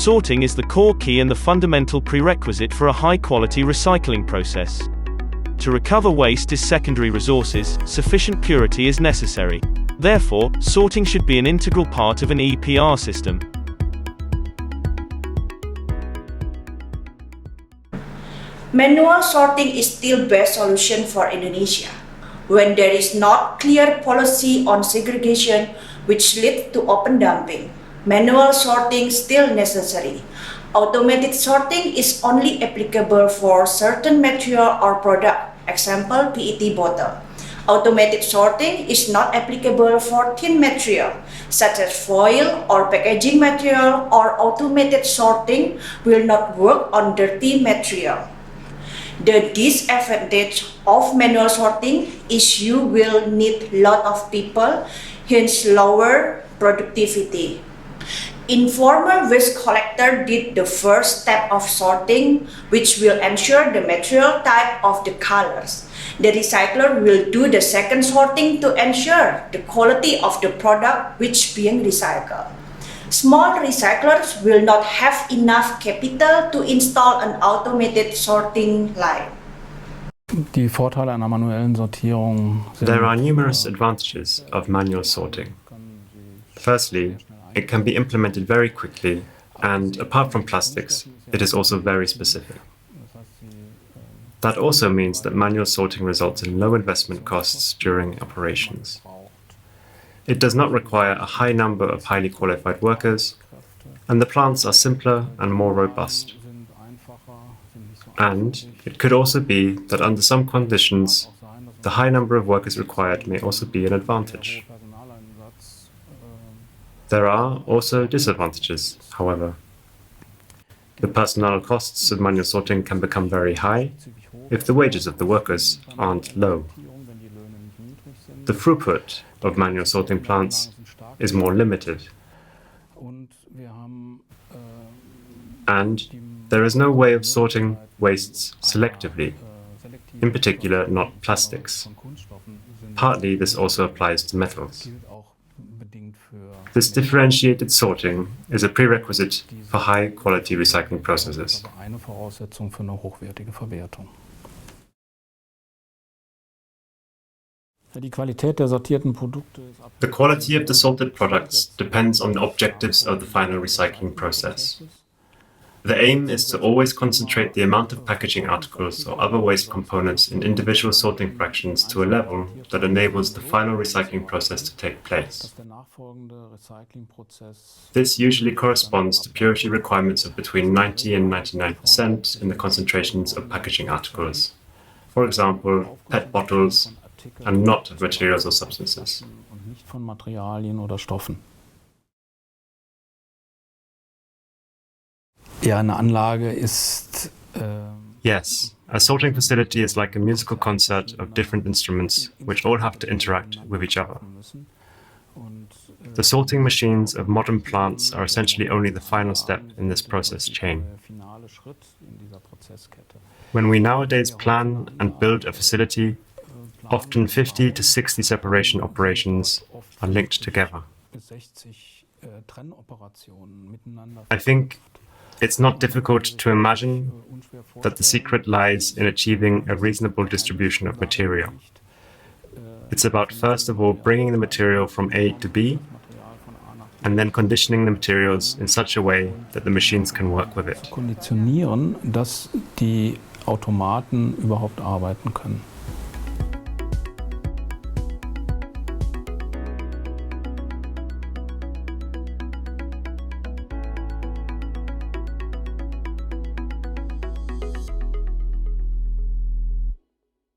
Sorting is the core key and the fundamental prerequisite for a high-quality recycling process. To recover waste is secondary resources, sufficient purity is necessary. Therefore, sorting should be an integral part of an EPR system. Manual sorting is still best solution for Indonesia. When there is not clear policy on segregation which leads to open dumping, manual sorting still necessary. Automated sorting is only applicable for certain material or product, example PET bottle. Automated sorting is not applicable for thin material, such as foil or packaging material, or automated sorting will not work on dirty material. The disadvantage of manual sorting is you will need a lot of people, hence lower productivity. Informal waste collector did the first step of sorting, which will ensure the material type of the colors. The recycler will do the second sorting to ensure the quality of the product which being recycled. Small recyclers will not have enough capital to install an automated sorting line. Die Vorteile einer manuellen Sortierung sind, There are numerous advantages of manual sorting. Firstly, it can be implemented very quickly, and apart from plastics, it is also very specific. That also means that manual sorting results in low investment costs during operations. It does not require a high number of highly qualified workers, and the plants are simpler and more robust. And it could also be that under some conditions, the high number of workers required may also be an advantage. There are also disadvantages, however. The personnel costs of manual sorting can become very high if the wages of the workers aren't low. The throughput of manual sorting plants is more limited. And there is no way of sorting wastes selectively, in particular not plastics. Partly this also applies to metals. This differentiated sorting is a prerequisite for high-quality recycling processes. Die Qualität der sortierten Produkte ist The quality of the sorted products depends on the objectives of the final recycling process. The aim is to always concentrate the amount of packaging articles or other waste components in individual sorting fractions to a level that enables the final recycling process to take place. This usually corresponds to purity requirements of between 90 and 99% in the concentrations of packaging articles. For example, PET bottles, and not of materials or substances. und nicht von Materialien oder Stoffen. Ja, eine Anlage ist Yes, a sorting facility is like a musical concert of different instruments which all have to interact with each other. The sorting machines of modern plants are essentially only the final step in this process chain. When we nowadays plan and build a facility, often 50 to 60 separation operations are linked together. I think it's not difficult to imagine that the secret lies in achieving a reasonable distribution of material. It's about, first of all, bringing the material from A to B, and then conditioning the materials in such a way that the machines can work with it. Konditionieren, dass die Automaten überhaupt arbeiten können.